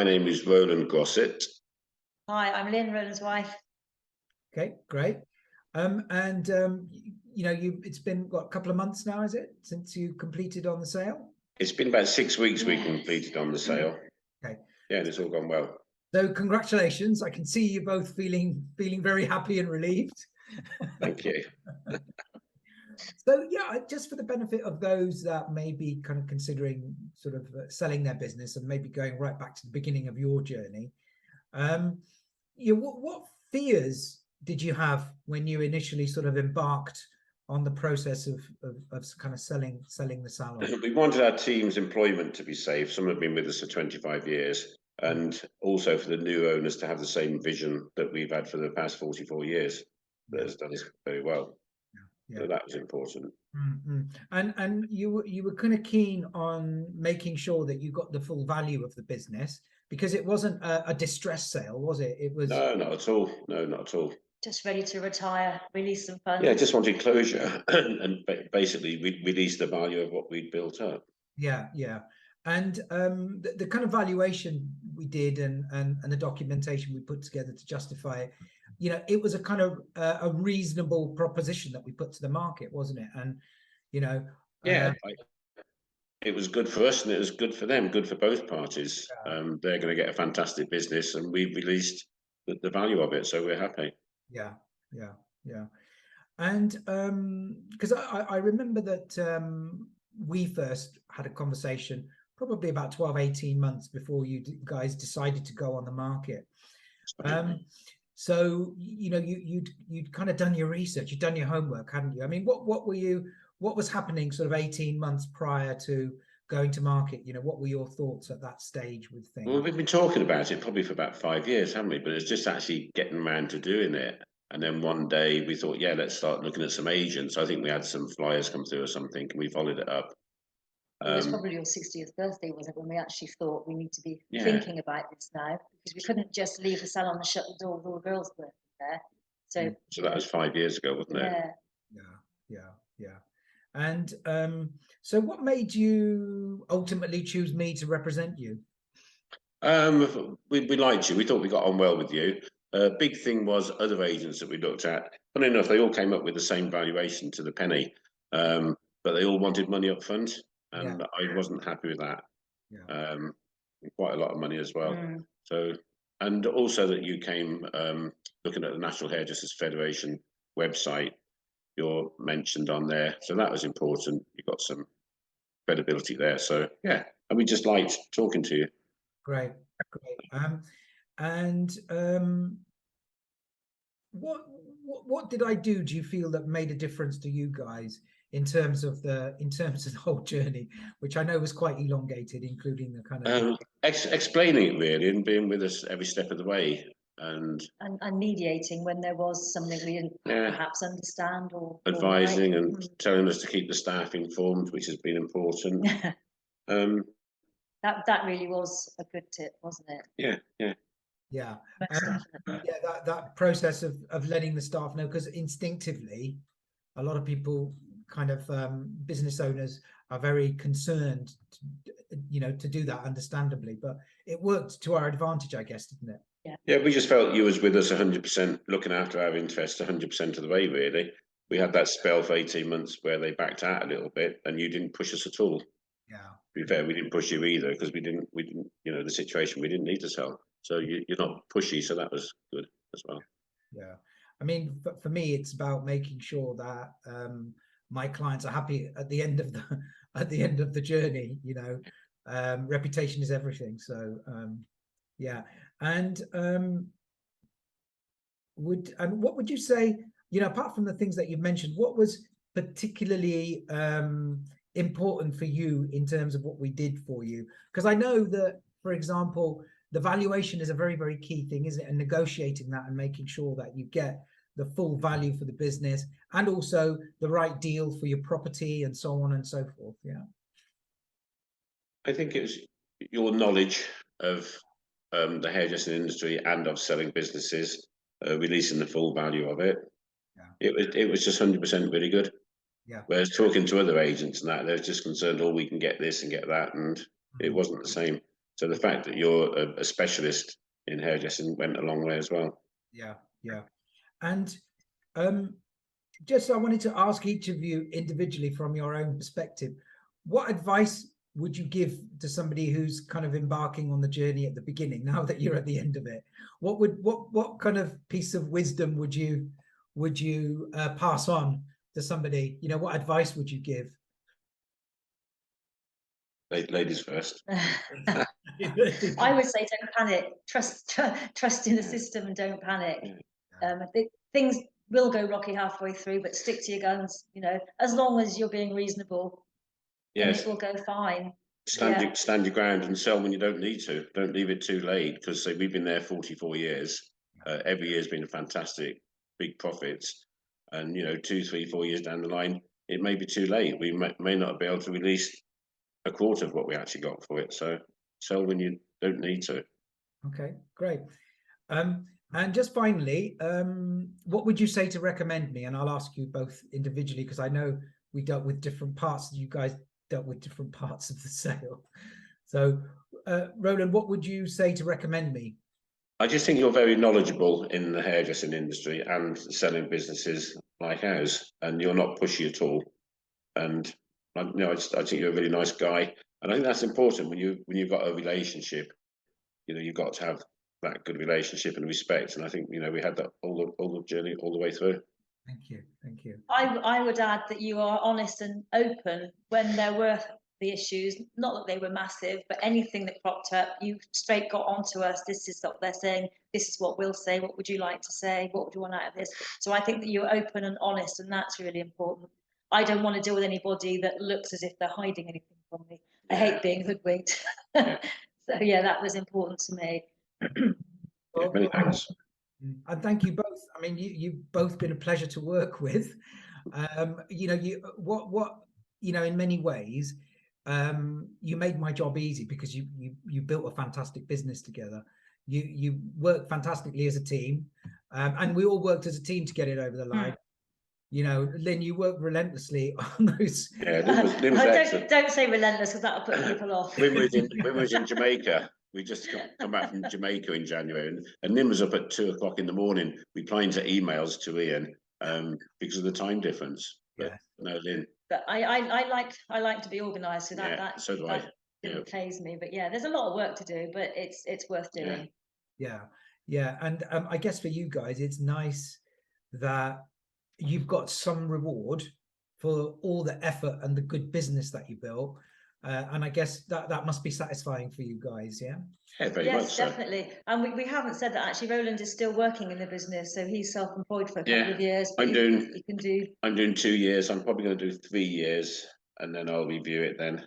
My name is Roland Grossett. Hi, I'm Lynne, Roland's wife. Okay, great. You know, it's been what, a couple of months now, is it, since you completed on the sale? It's been about 6 weeks we completed on the sale. Okay. Yeah, and it's all gone well. So congratulations. I can see you both feeling very happy and relieved. Thank you. So yeah, just for the benefit of those that may be kind of considering sort of selling their business and maybe going right back to the beginning of your journey, what fears did you have when you initially sort of embarked on the process of kind of selling the salon? We wanted our team's employment to be safe. Some have been with us for 25 years, and also for the new owners to have the same vision that we've had for the past 44 years. That has done us very well. So that was important. And you were kind of keen on making sure that you got the full value of the business, because it wasn't a distress sale, was it? It was No, not at all. No, not at all. Just ready to retire, release some funds. Yeah, just wanted closure and basically we released the value of what we'd built up. Yeah. And the kind of valuation we did and the documentation we put together to justify it, you know, it was a kind of a reasonable proposition that we put to the market, wasn't it? And you know, it was good for us and it was good for them, good for both parties. They're going to get a fantastic business, and we've released the value of it, so we're happy. Yeah. And because I remember that we first had a conversation probably about 12-18 months before you guys decided to go on the market. So you know, you'd kind of done your research, you'd done your homework, hadn't you? I mean, what was happening sort of 18 months prior to going to market? You know, what were your thoughts at that stage with things? Well, we've been talking about it probably for about 5 years, haven't we? But it's just actually getting around to doing it. And then one day we thought, yeah, let's start looking at some agents. I think we had some flyers come through or something, and we followed it up. It was probably your 60th birthday, wasn't it, when we actually thought we need to be thinking about this now, because we couldn't just leave the salon and shut the door with all the girls working there. So that was 5 years ago, wasn't it? Yeah. And so what made you ultimately choose me to represent you? We liked you. We thought we got on well with you. Big thing was other agents that we looked at. Funny enough, they all came up with the same valuation to the penny, but they all wanted money up front, and I wasn't happy with that. Quite a lot of money as well. So, and also that you came looking at the National Hairdressers Federation website, you're mentioned on there, so that was important. You got some credibility there. So yeah, and we just liked talking to you. Great. What did I do do you feel that made a difference to you guys in terms of the whole journey, which I know was quite elongated, including the kind of explaining it really and being with us every step of the way, and mediating when there was something we didn't perhaps understand, or advising and telling us to keep the staff informed, which has been important. That really was a good tip, wasn't it? Yeah. That process of letting the staff know, because instinctively a lot of people kind of business owners are very concerned to do that, understandably, but it worked to our advantage, I guess, didn't it? Yeah, we just felt you was with us 100%, looking after our interests 100% of the way, really. We had that spell for 18 months where they backed out a little bit, and you didn't push us at all. Yeah. To be fair, we didn't push you either, because we didn't, the situation, we didn't need to sell. So you're not pushy, so that was good as well. Yeah. I mean, for me, it's about making sure that my clients are happy at the end of the journey. You know, reputation is everything. So yeah. And what would you say, you know, apart from the things that you've mentioned, what was particularly important for you in terms of what we did for you? Because I know that, for example, the valuation is a very, very key thing, isn't it? And negotiating that and making sure that you get the full value for the business, and also the right deal for your property, and so on and so forth. Yeah. I think it was your knowledge of the hairdressing industry and of selling businesses, releasing the full value of it. It was just 100% really good. Yeah. Whereas talking to other agents and that, they're just concerned, oh, we can get this and get that, and it wasn't the same. So the fact that you're a specialist in hairdressing went a long way as well. Yeah, yeah. And just I wanted to ask each of you individually from your own perspective, what advice would you give to somebody who's kind of embarking on the journey at the beginning, now that you're at the end of it? What kind of piece of wisdom would you pass on to somebody? You know, what advice would you give? Ladies first. I would say don't panic. Trust in the system and don't panic. Things will go rocky halfway through, but stick to your guns. You know, as long as you're being reasonable, yes, it will go fine. Stand your ground and sell when you don't need to. Don't leave it too late, because we've been there 44 years. Every year's been a fantastic, big profits. And, you know, 2, 3, 4 years down the line, it may be too late. We may not be able to release a quarter of what we actually got for it. So sell when you don't need to. Okay, great. And just finally, what would you say to recommend me? And I'll ask you both individually, because I know we dealt with different parts. You guys dealt with different parts of the sale. So, Roland, what would you say to recommend me? I just think you're very knowledgeable in the hairdressing industry and selling businesses like ours, and you're not pushy at all. And I think you're a really nice guy, and I think that's important when you've got a relationship. You know, you've got to have that good relationship and respect, and I think, you know, we had that all the journey, all the way through. Thank you, thank you. I would add that you are honest and open when there were the issues, not that they were massive, but anything that cropped up, you straight got onto us. This is what they're saying, this is what we'll say, what would you like to say, what would you want out of this? So I think that you're open and honest, and that's really important. I don't want to deal with anybody that looks as if they're hiding anything from me. I hate being hoodwinked. So yeah, that was important to me. Well, many thanks. And thank you both. I mean, you've both been a pleasure to work with. You know, you know, in many ways, you made my job easy, because you built a fantastic business together. You worked fantastically as a team, and we all worked as a team to get it over the line. You know, Lynn, you worked relentlessly on those. Yeah, Lynn was excellent. Don't say relentless, because that'll put people off. Lynn was in Jamaica. We just come back from Jamaica in January, and Lynn was up at 2 o'clock in the morning replying to emails to Ian because of the time difference. But no, Lynn. But I like to be organised, so that so do I. Didn't phase me. But yeah, there's a lot of work to do, but it's worth doing. Yeah, and I guess for you guys, it's nice that you've got some reward for all the effort and the good business that you built. And I guess that must be satisfying for you guys, yeah? Very much so. Definitely. And we haven't said that actually. Roland is still working in the business, so he's self-employed for a couple of years. I'm doing 2 years. I'm probably going to do 3 years, and then I'll review it then.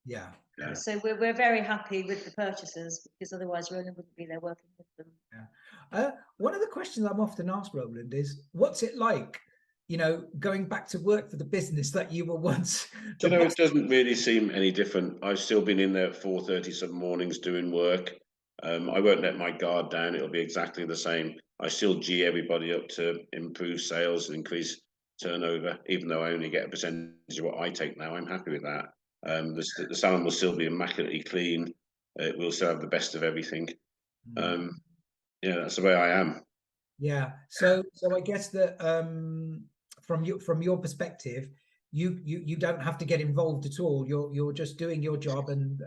Yeah. So we're very happy with the purchasers, because otherwise Roland wouldn't be there working with them. One of the questions I'm often asked, Roland, is what's it like, you know, going back to work for the business that you were once? You know, it doesn't really seem any different. I've still been in there at 4:30 some mornings doing work. I won't let my guard down. It'll be exactly the same. I still G everybody up to improve sales and increase turnover, even though I only get a percentage of what I take now. I'm happy with that. The salon will still be immaculately clean. It will still have the best of everything. Yeah, that's the way I am. Yeah. So I guess that from your perspective, you don't have to get involved at all. You're just doing your job and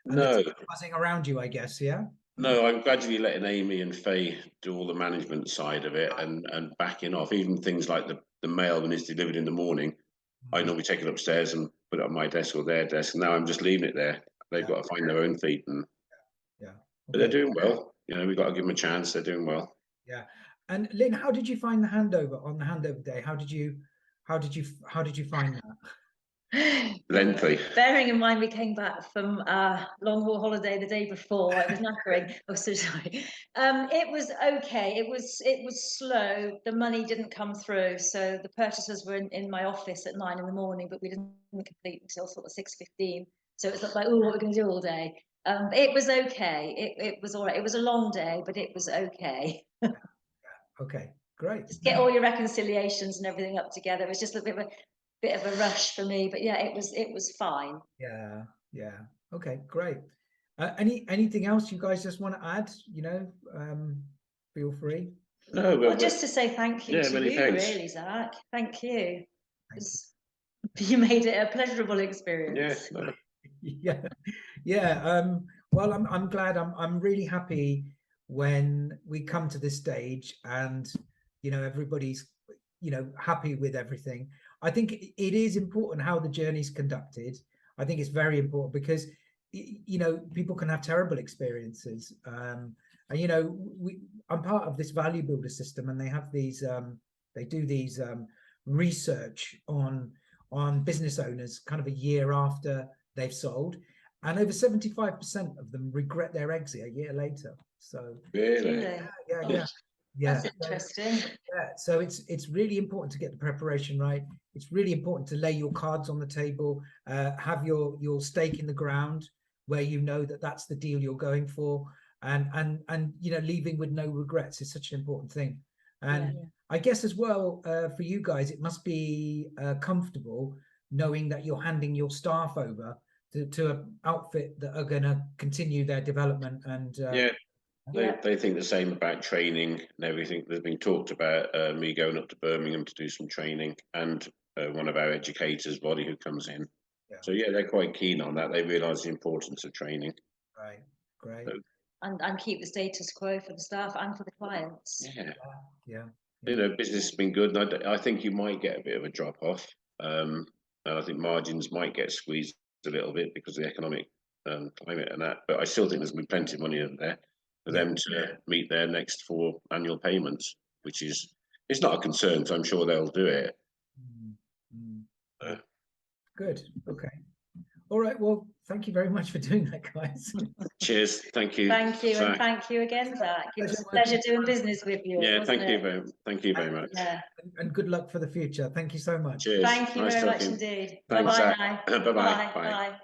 no, buzzing around you, I guess. Yeah. No, I'm gradually letting Amy and Faye do all the management side of it, and backing off. Even things like the mail, when it's delivered in the morning, I normally take it upstairs and put it on my desk or their desk. Now I'm just leaving it there. They've got to find their own feet, and but they're doing well. You know, we've got to give them a chance. They're doing well. Yeah. And Lynn, how did you find the handover on the handover day? How did you find that? Lengthy. Bearing in mind we came back from long haul holiday the day before, it was knackering. Oh, so sorry. It was okay. It was slow. The money didn't come through, so the purchasers were in my office at 9 in the morning, but we didn't complete until sort of 6:15. So it was like, oh, what are we going to do all day? It was okay. It was all right. It was a long day, but it was okay. Okay, great. Just get all your reconciliations and everything up together. It was just a bit of a rush for me, but yeah, it was fine. Yeah. Okay, great. Anything else you guys just want to add? Feel free. No, Well, just to say thank you yeah, to many you, thanks. really, Zach. Thank you. Thank You made it a pleasurable experience. Yeah, no. Yeah. Well, I'm glad. I'm really happy when we come to this stage and everybody's happy with everything. I think it is important how the journey's conducted. I think it's very important because people can have terrible experiences. And I'm part of this value builder system, and they have these they do these research on business owners kind of a year after they've sold, and over 75% of them regret their exit a year later. So Really? Yeah. That's interesting. Yeah, so it's really important to get the preparation right. It's really important to lay your cards on the table, have your stake in the ground where that's the deal you're going for, and leaving with no regrets is such an important thing. And I guess as well, for you guys, it must be comfortable knowing that you're handing your staff over to an outfit that are going to continue their development. And they think the same about training and everything. There's been talked about me going up to Birmingham to do some training, and one of our educators, Body, who comes in. So they're quite keen on that. They realise the importance of training. Right, great. So, and keep the status quo for the staff and for the clients. Yeah. Business has been good, and I think you might get a bit of a drop off. And I think margins might get squeezed a little bit because of the economic climate and that. But I still think there's going to be plenty of money in there for them to meet their next 4 annual payments, which is, it's not a concern, so I'm sure they'll do it. Good. Okay. All right. Well, thank you very much for doing that, guys. Cheers. Thank you. Thank you, Zach. and thank you again, Zach. It was a pleasure doing business with you. Yeah, thank you very much. Yeah. And good luck for the future. Thank you so much. Cheers. Thank you Nice very much talking. indeed. Thanks, Bye-bye Zach. now. Bye-bye. Bye.